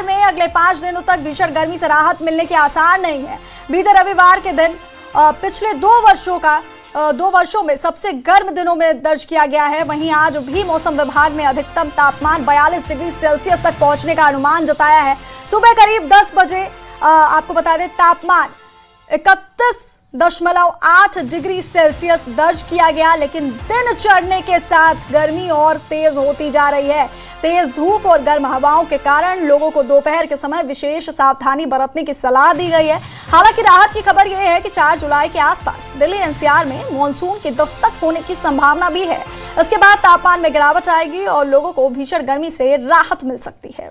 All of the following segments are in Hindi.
एनसीआर में अगले 5 दिनों तक भीषण गर्मी से राहत मिलने के आसार नहीं है। बीते रविवार के दिन पिछले 2 वर्षों में सबसे गर्म दिनों में दर्ज किया गया है। वहीं आज भी मौसम विभाग ने अधिकतम तापमान 42 डिग्री सेल्सियस तक पहुंचने का अनुमान जताया है। सुबह करीब 10 बजे आपको बता दें तापमान 31.8 डिग्री सेल्सियस दर्ज किया गया, लेकिन दिन चढ़ने के साथ गर्मी और तेज होती जा रही है। तेज धूप और गर्म हवाओं के कारण लोगों को दोपहर के समय विशेष सावधानी बरतने की सलाह दी गई है। हालांकि राहत की खबर यह है कि 4 जुलाई के आसपास दिल्ली एनसीआर में मानसून की दस्तक होने की संभावना भी है। इसके बाद तापमान में गिरावट आएगी और लोगों को भीषण गर्मी से राहत मिल सकती है।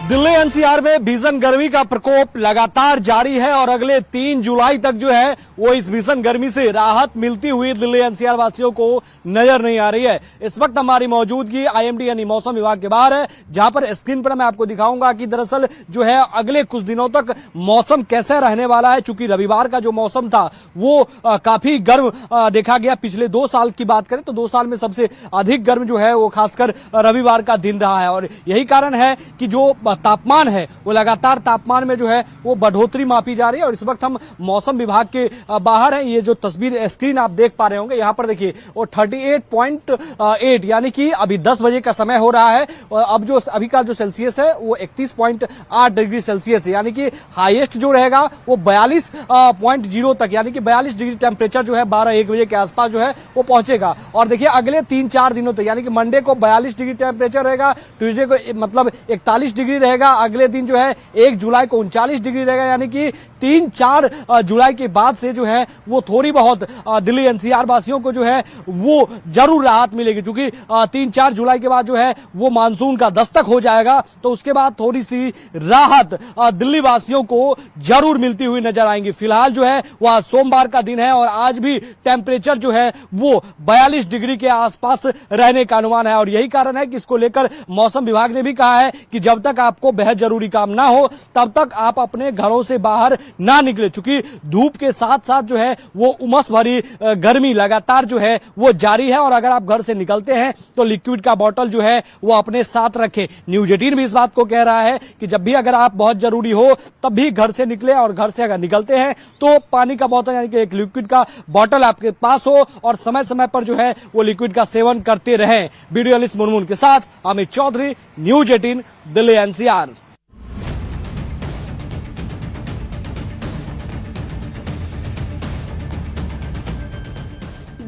दिल्ली एनसीआर में भीषण गर्मी का प्रकोप लगातार जारी है और अगले 3 जुलाई तक जो है वो इस भीषण गर्मी से राहत मिलती हुई दिल्ली एनसीआर वासियों को नजर नहीं आ रही है। इस वक्त हमारी मौजूदगी आईएमडी यानी मौसम विभाग के बाहर है, जहां पर स्क्रीन पर मैं आपको दिखाऊंगा कि दरअसल जो है अगले कुछ दिनों तक मौसम कैसे रहने वाला है। चूंकि रविवार का जो मौसम था वो काफी गर्म देखा गया। पिछले 2 साल की बात करें तो 2 साल में सबसे अधिक गर्म जो है वो खासकर रविवार का दिन रहा है और यही कारण है कि जो तापमान है वो लगातार तापमान में जो है वो बढ़ोतरी मापी जा रही है। और इस वक्त हम मौसम विभाग के बाहर हैं। ये जो तस्वीर स्क्रीन आप देख पा रहे होंगे, यहाँ पर देखिए वो 38.8 यानी कि अभी 10 बजे का समय हो रहा है और अब जो अभी का जो सेल्सियस है वो 31.8 डिग्री सेल्सियस है, यानी कि हाईएस्ट जो रहेगा वो 42.0 तक यानी कि 42 डिग्री टेम्परेचर जो है 12-1 बजे के आसपास जो है वो पहुंचेगा। और देखिए अगले 3-4 दिनों तक यानी कि मंडे को 42 डिग्री टेम्परेचर रहेगा, ट्यूजडे को मतलब 41 डिग्री रहेगा, अगले दिन जो है 1 जुलाई को 39 डिग्री रहेगा, यानी कि 3-4 जुलाई के बाद से जो है वो थोड़ी बहुत दिल्ली एनसीआर वासियों को जो है वो जरूर राहत मिलेगी। क्योंकि 3-4 जुलाई के बाद जो है वो मानसून का दस्तक हो जाएगा, तो उसके बाद थोड़ी सी राहत दिल्ली वासियों को जरूर मिलती हुई नजर आएंगी। फिलहाल जो है वह सोमवार का दिन है और आज भी टेम्परेचर जो है वो 42 डिग्री के आसपास रहने का अनुमान है और यही कारण है कि इसको लेकर मौसम विभाग ने भी कहा है कि जब तक आपको बेहद जरूरी काम ना हो तब तक आप अपने घरों से बाहर ना निकले। चूंकि धूप के साथ साथ जो है वो उमस भरी गर्मी लगातार जो है वो जारी है और अगर आप घर से निकलते हैं तो लिक्विड का बोतल जो है वो अपने साथ रखें। न्यूज 18 भी इस बात को कह रहा है कि जब भी अगर आप बहुत जरूरी हो तब भी घर से निकले और घर से अगर निकलते हैं तो पानी का बोतल यानी कि एक लिक्विड का बोतल आपके पास हो और समय समय पर जो है वो लिक्विड का सेवन करते रहें। वीडियो जर्नलिस्ट मुनमुन के साथ अमित चौधरी, न्यूज 18 दिल्ली एनसीआर।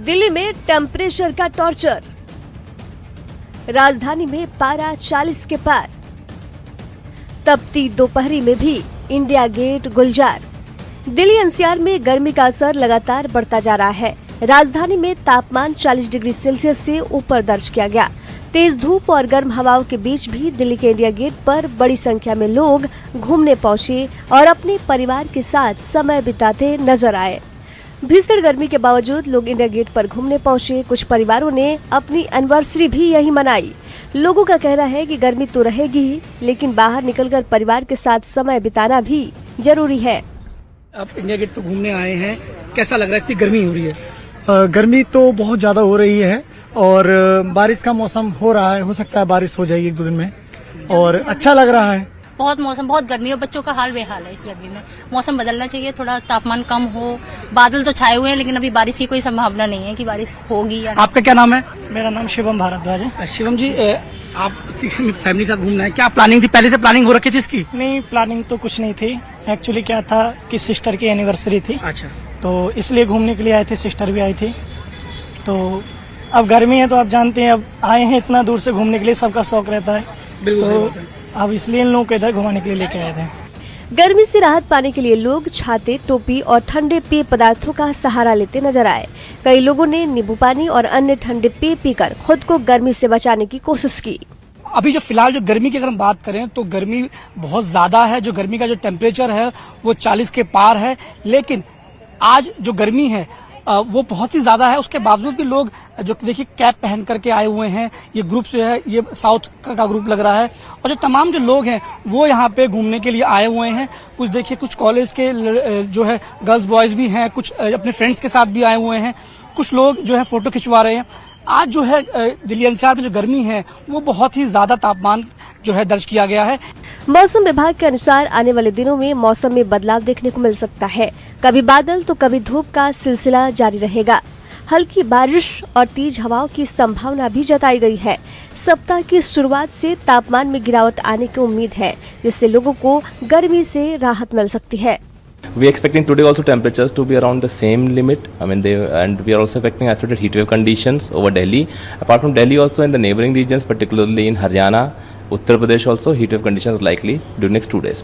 दिल्ली में टेम्परेचर का टॉर्चर, राजधानी में पारा 40 के पार, तपती दोपहरी में भी इंडिया गेट गुलजार। दिल्ली एनसीआर में गर्मी का असर लगातार बढ़ता जा रहा है। राजधानी में तापमान 40 डिग्री सेल्सियस से ऊपर दर्ज किया गया। तेज धूप और गर्म हवाओं के बीच भी दिल्ली के इंडिया गेट पर बड़ी संख्या में लोग घूमने पहुंचे और अपने परिवार के साथ समय बिताते नजर आए। भीषण गर्मी के बावजूद लोग इंडिया गेट पर घूमने पहुंचे। कुछ परिवारों ने अपनी एनिवर्सरी भी यही मनाई। लोगों का कहना है कि गर्मी तो रहेगी ही, लेकिन बाहर निकलकर परिवार के साथ समय बिताना भी जरूरी है। आप इंडिया गेट पर घूमने आए हैं, कैसा लग रहा है? इतनी गर्मी हो रही है? गर्मी तो बहुत ज्यादा हो रही है और बारिश का मौसम हो रहा है, हो सकता है बारिश हो जाएगी 1-2 दिन में और अच्छा लग रहा है। मौसम बहुत गर्मी है, बच्चों का हाल बेहाल है। इस गर्मी में मौसम बदलना चाहिए, थोड़ा तापमान कम हो। बादल तो छाए हुए हैं लेकिन अभी बारिश की कोई संभावना नहीं है कि बारिश होगी या आपका क्या नाम है? मेरा नाम शिवम भारद्वाज है। शिवम जी, आप फैमिली के साथ घूमना है, क्या प्लानिंग थी? पहले से प्लानिंग हो रखी थी इसकी? नहीं, प्लानिंग तो कुछ नहीं थी। एक्चुअली क्या था कि सिस्टर की एनिवर्सरी थी। अच्छा। तो इसलिए घूमने के लिए आए थे, सिस्टर भी आई थी। तो अब गर्मी है तो आप जानते हैं, अब आए हैं इतना दूर से घूमने के लिए, सबका शौक रहता है। तो अब इसलिए इन लोगों को इधर घुमाने के लिए लेके आए थे। गर्मी से राहत पाने के लिए लोग छाते, टोपी और ठंडे पेय पदार्थों का सहारा लेते नजर आए। कई लोगों ने नींबू पानी और अन्य ठंडे पेय पीकर खुद को गर्मी से बचाने की कोशिश की। अभी जो फिलहाल जो गर्मी की अगर हम बात करें तो गर्मी बहुत ज्यादा है। जो गर्मी का जो टेम्परेचर है वो 40 के पार है, लेकिन आज जो गर्मी है वो बहुत ही ज्यादा है। उसके बावजूद भी लोग जो देखिए कैप पहन करके आए हुए हैं। ये ग्रुप जो है ये साउथ का ग्रुप लग रहा है और जो तमाम जो लोग हैं वो यहाँ पे घूमने के लिए आए हुए हैं। कुछ देखिए कुछ कॉलेज के जो है गर्ल्स बॉयज भी हैं, कुछ अपने फ्रेंड्स के साथ भी आए हुए हैं, कुछ लोग जो है फोटो खिंचवा रहे हैं। आज जो है दिल्ली एनसीआर में जो गर्मी है वो बहुत ही ज्यादा तापमान जो है दर्ज किया गया है। मौसम विभाग के अनुसार आने वाले दिनों में मौसम में बदलाव देखने को मिल सकता है। कभी बादल तो कभी धूप का सिलसिला जारी रहेगा। हल्की बारिश और तेज हवाओं की संभावना भी जताई गई है। सप्ताह की शुरुआत से तापमान में गिरावट आने की उम्मीद है, जिससे लोगों को गर्मी से राहत मिल सकती है। We are expecting today also temperatures to be around the same limit. And we are also expecting isolated heat wave conditions over Delhi. Apart from Delhi, also in the neighboring regions, particularly in Haryana, Uttar Pradesh, also heat wave conditions likely during next 2 days.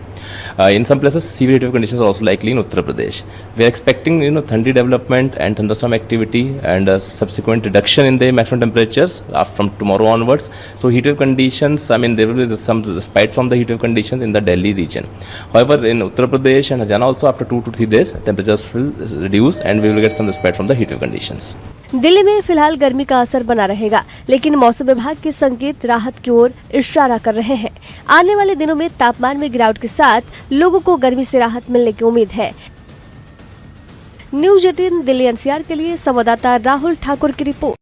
In some places, severe heat wave conditions are also likely in Uttar Pradesh. We are expecting thundery development and thunderstorm activity and a subsequent reduction in the maximum temperatures from tomorrow onwards. So heat wave conditions, there will be some respite from the heat wave conditions in the Delhi region. However, in Uttar Pradesh and Haryana also after 2 to 3 days, temperatures will reduce and we will get some respite from the heat wave conditions. Delhi में फिलहाल गर्मी का असर बना रहेगा, लेकिन मौसम विभाग के संकेत राहत की ओर इशारा कर रहे हैं। आने वाले दिनों में तापमान में गिरावट के साथ लोगों को गर्मी से राहत मिलने की उम्मीद है। न्यूज़ 18 दिल्ली एनसीआर के लिए संवाददाता राहुल ठाकुर की रिपोर्ट।